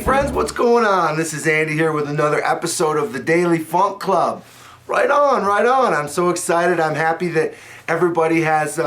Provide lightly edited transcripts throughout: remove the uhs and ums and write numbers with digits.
friends, what's going on? This is Andy here with another episode of the Daily Funk Club. Right on, right on. I'm so excited. I'm happy that everybody has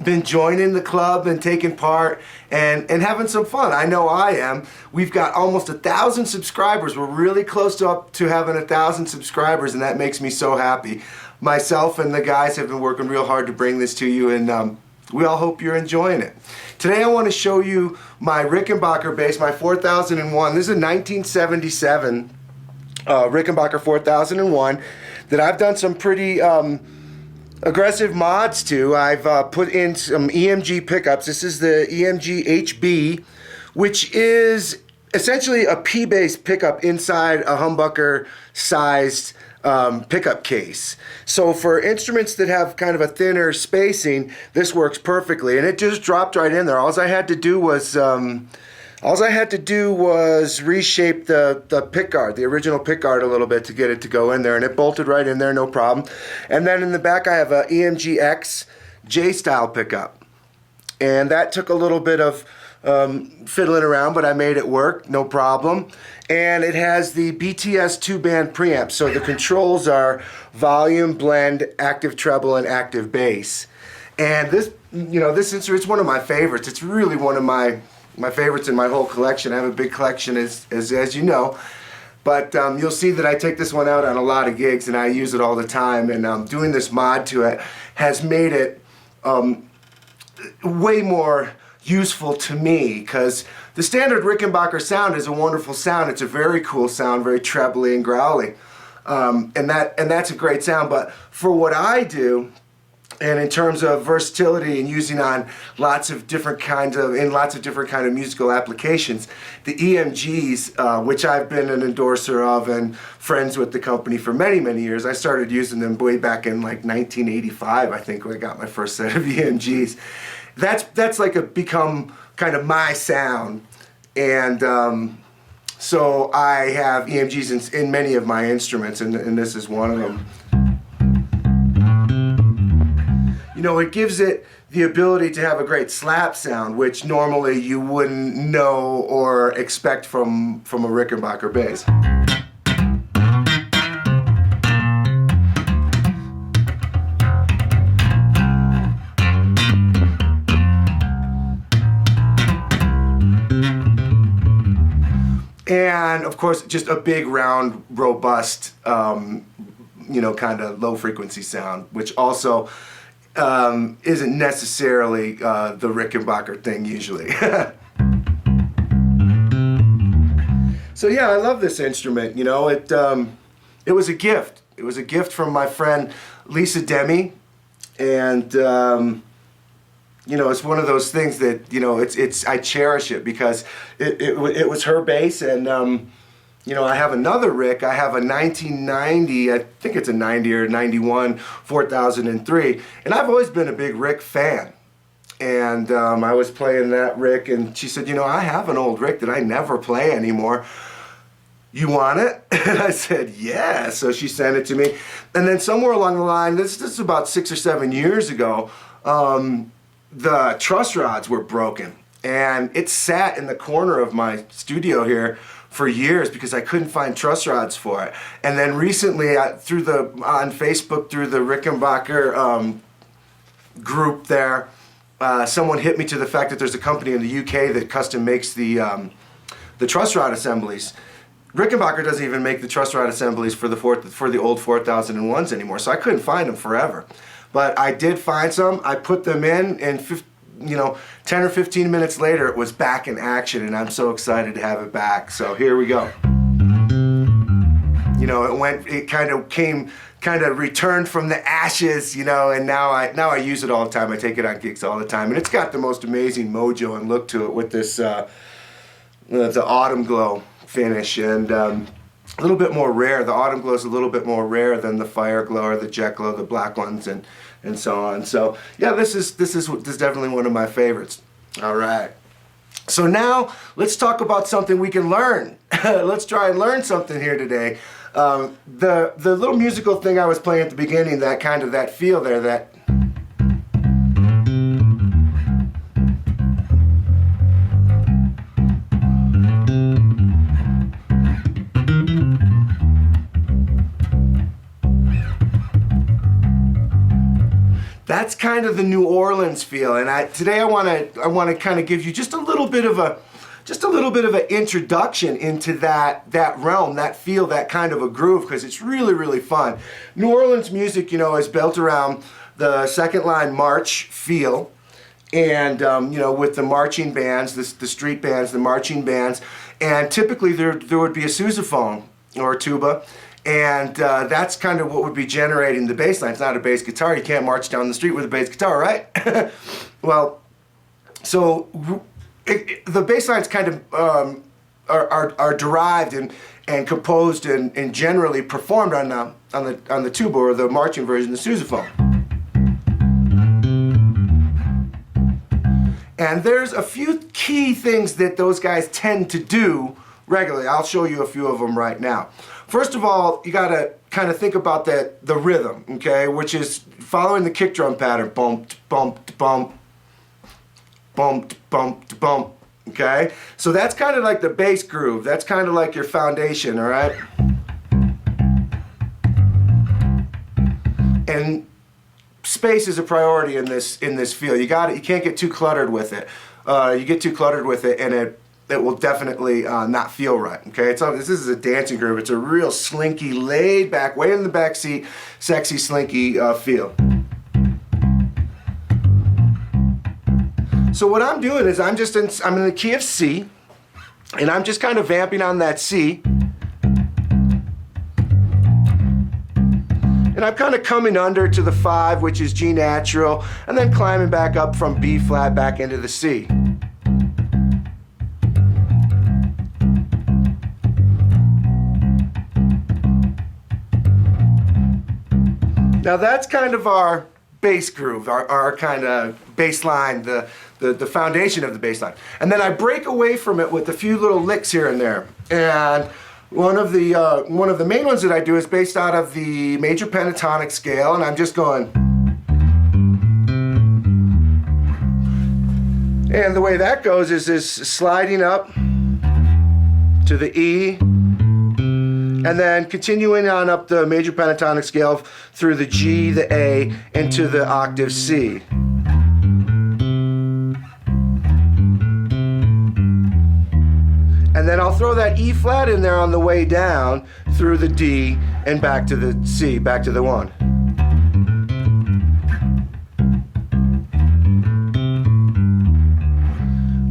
been joining the club and taking part and having some fun. I know I am. We've got almost 1,000 subscribers. We're really close to having 1,000 subscribers, and that makes me so happy. Myself and the guys have been working real hard to bring this to you, and we all hope you're enjoying it. Today I want to show you my Rickenbacker bass, my 4001. This is a 1977 Rickenbacker 4001 that I've done some pretty aggressive mods to. I've put in some EMG pickups. This is the EMG HB, which is essentially a P-bass pickup inside a humbucker-sized pickup case. So for instruments that have kind of a thinner spacing, this works perfectly, and it just dropped right in there. All I had to do was reshape the pick guard, the original pick guard, a little bit to get it to go in there, and it bolted right in there, no problem. And then in the back I have a EMG X J-style pickup, and that took a little bit of fiddling around, but I made it work, no problem. And it has the BTS 2-band preamp, so the controls are volume, blend, active treble, and active bass. And this instrument's one of my favorites. It's really one of my favorites in my whole collection. I have a big collection, as you know. But you'll see that I take this one out on a lot of gigs, and I use it all the time. And doing this mod to it has made it way more useful to me, because the standard Rickenbacker sound is a wonderful sound. It's a very cool sound, very trebly and growly, and that's a great sound. But for what I do, and in terms of versatility and using on lots of different kind of musical applications, the EMGs, which I've been an endorser of and friends with the company for many years. I started using them way back in like 1985, I think, when I got my first set of EMGs. That's like become kind of my sound, and so I have EMGs in many of my instruments, and this is one of them. You know, it gives it the ability to have a great slap sound, which normally you wouldn't know or expect from a Rickenbacker bass. And of course, just a big, round, robust, kind of low frequency sound, which also isn't necessarily the Rickenbacker thing usually. So yeah, I love this instrument. You know, it was a gift. It was a gift from my friend Lisa Demi, and it's one of those things that I cherish it because it was her bass, and I have another Rick. I have a 1990, I think it's a 90 or 91 4003, and I've always been a big Rick fan. And I was playing that Rick, and she said, I have an old Rick that I never play anymore. You want it? And I said, yeah. So she sent it to me, and then somewhere along the line, this is about 6 or 7 years ago, the truss rods were broken, and it sat in the corner of my studio here for years because I couldn't find truss rods for it. And then recently, on Facebook, through the Rickenbacker group there, someone hit me to the fact that there's a company in the UK that custom makes the truss rod assemblies. Rickenbacker doesn't even make the truss rod assemblies for the old 4001s anymore, so I couldn't find them forever. But I did find some. I put them in, and 10 or 15 minutes later, it was back in action, and I'm so excited to have it back. So here we go. It kind of returned from the ashes, and now I use it all the time. I take it on gigs all the time, and it's got the most amazing mojo and look to it with this the autumn glow finish, and a little bit more rare. The autumn glow is a little bit more rare than the fire glow or the jet glow, the black ones, and so on. So yeah, this is definitely one of my favorites. All right. So now let's talk about something we can learn. Let's try and learn something here today. The little musical thing I was playing at the beginning, that feel there, that that's kind of the New Orleans feel. And today I want to kind of give you just a little bit of an introduction into that realm, that feel, that kind of a groove, because it's really, really fun. New Orleans music, you know, is built around the second line march feel, and you know, with the marching bands, the street bands, the marching bands, and typically there would be a sousaphone or a tuba, and that's kind of what would be generating the bass line. It's not a bass guitar. You can't march down the street with a bass guitar, right? Well, so the bass lines kind of are derived and composed and generally performed on the tuba, or the marching version, the sousaphone. And there's a few key things that those guys tend to do regularly. I'll show you a few of them right now. First of all, you gotta kind of think about the rhythm, okay, which is following the kick drum pattern. Bump, bump, bump, bump, bump, bump, okay? So that's kind of like the bass groove. That's kind of like your foundation, all right? And space is a priority in this field. You can't get too cluttered with it. You get too cluttered with it, and it will definitely not feel right. Okay, this is a dancing groove. It's a real slinky, laid back, way in the back seat, sexy, slinky feel. So what I'm doing is I'm in the key of C, and I'm just kind of vamping on that C. And I'm kind of coming under to the 5, which is G natural, and then climbing back up from B flat back into the C. Now that's kind of our bass groove, our kind of bass line, the foundation of the bass line. And then I break away from it with a few little licks here and there. And one of the main ones that I do is based out of the major pentatonic scale, and I'm just going. And the way that goes is sliding up to the E, and then continuing on up the major pentatonic scale through the G, the A, into the octave C. And then I'll throw that E flat in there on the way down through the D and back to the C, back to the 1.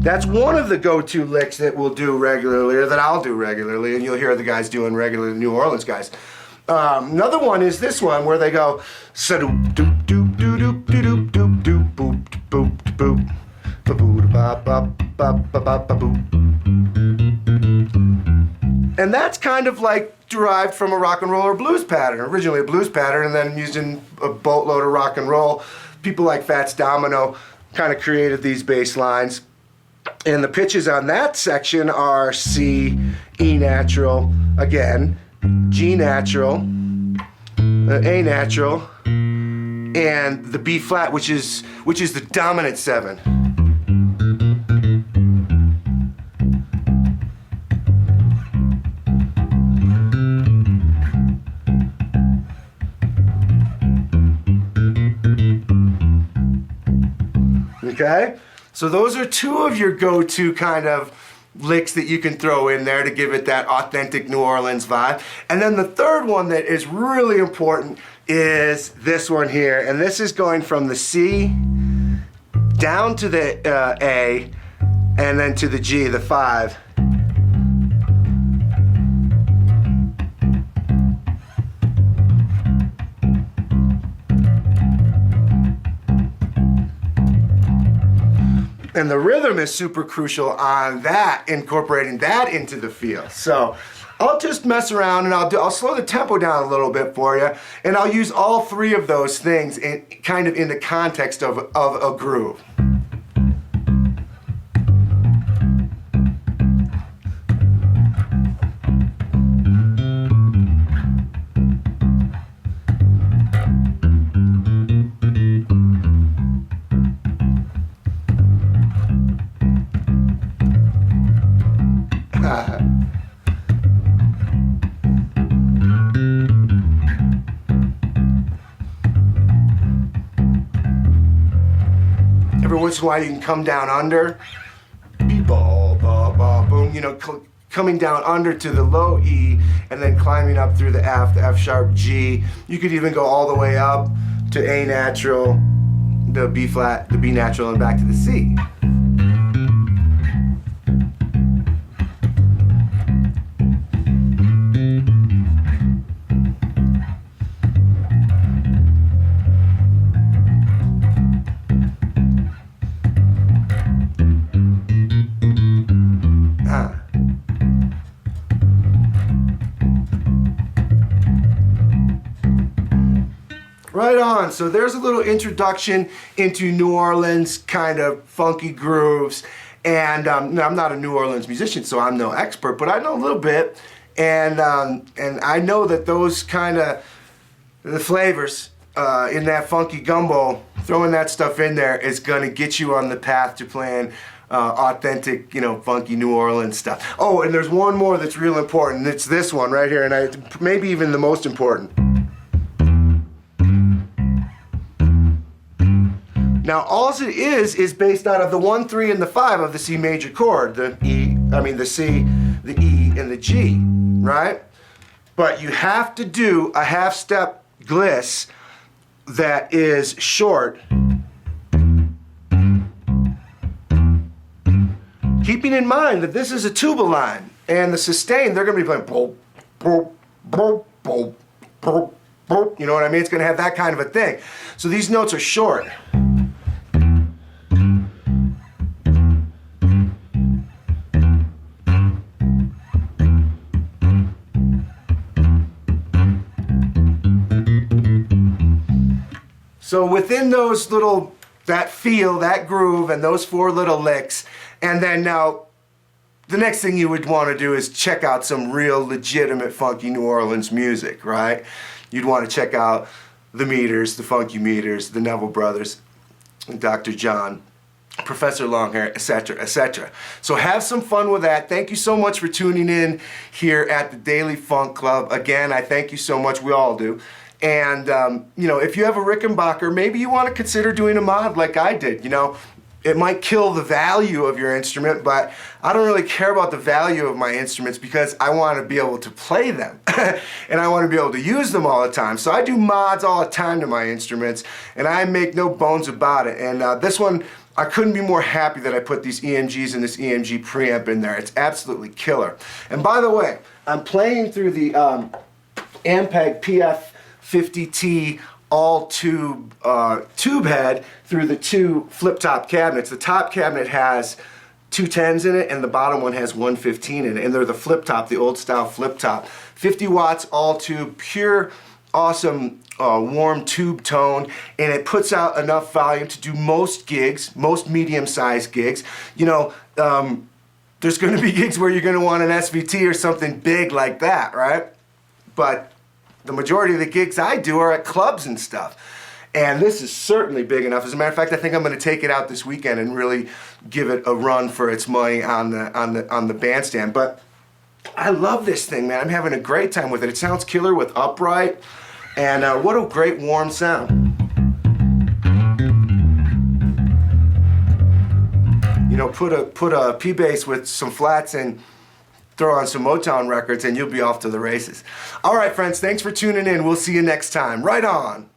That's one of the go-to licks that we'll do regularly, or that I'll do regularly, and you'll hear the guys doing regularly, the New Orleans guys. Another one is this one where they go sa-doop doop doop doop doop doop doop boop boop boop ba boo ba ba ba ba ba ba boop. And that's kind of like derived from a rock and roll or blues pattern, originally a blues pattern, and then using a boatload of rock and roll. People like Fats Domino kind of created these bass lines. And the pitches on that section are C, E natural, again, G natural, A natural, and the B flat, which is the dominant 7. Okay? So those are two of your go-to kind of licks that you can throw in there to give it that authentic New Orleans vibe. And then the third one that is really important is this one here. And this is going from the C down to the A and then to the G, the 5. And the rhythm is super crucial on that, incorporating that into the feel. So I'll just mess around and I'll slow the tempo down a little bit for you, and I'll use all three of those things kind of in the context of a groove. notes why you can come down under. Ba, ba, ba, boom, you know, coming down under to the low E and then climbing up through the F sharp G. You could even go all the way up to A natural, the B flat, the B natural, and back to the C. Right on. So there's a little introduction into New Orleans kind of funky grooves. And now, I'm not a New Orleans musician, so I'm no expert, but I know a little bit. And I know that those kind of the flavors in that funky gumbo, throwing that stuff in there is going to get you on the path to playing authentic, you know, funky New Orleans stuff. Oh, and there's one more that's real important. It's this one right here, and maybe even the most important. Now, all it is based out of the 1, 3, and the 5 of the C major chord, the C, the E, and the G, right? But you have to do a half-step gliss that is short, keeping in mind that this is a tuba line, and the sustain, they're going to be playing boop, boop, boop, boop, boop, boop, you know what I mean? It's going to have that kind of a thing. So these notes are short. So within those little, that feel, that groove, and those 4 little licks, and then now, the next thing you would want to do is check out some real legitimate funky New Orleans music, right? You'd want to check out the Meters, the Funky Meters, the Neville Brothers, Dr. John, Professor Longhair, etc., etc. So have some fun with that. Thank you so much for tuning in here at the Daily Funk Club. Again, I thank you so much. We all do. And, you know, if you have a Rickenbacker, maybe you want to consider doing a mod like I did. You know, it might kill the value of your instrument, but I don't really care about the value of my instruments because I want to be able to play them. And I want to be able to use them all the time. So I do mods all the time to my instruments, and I make no bones about it. And this one, I couldn't be more happy that I put these EMGs and this EMG preamp in there. It's absolutely killer. And by the way, I'm playing through the Ampeg PF50T all tube tube head through the 2 flip top cabinets. The top cabinet has 2 10s in it and the bottom one has 1 15 in it, and they're the flip top, the old style flip top. 50 watts all tube, pure awesome warm tube tone, and it puts out enough volume to do most gigs, most medium-sized gigs. You know, there's going to be gigs where you're going to want an SVT or something big like that, right? But the majority of the gigs I do are at clubs and stuff. And this is certainly big enough. As a matter of fact, I think I'm going to take it out this weekend and really give it a run for its money on the bandstand. But I love this thing, man. I'm having a great time with it. It sounds killer with upright, and what a great warm sound. You know, put a P bass with some flats and throw on some Motown records and you'll be off to the races. All right, friends, thanks for tuning in. We'll see you next time. Right on.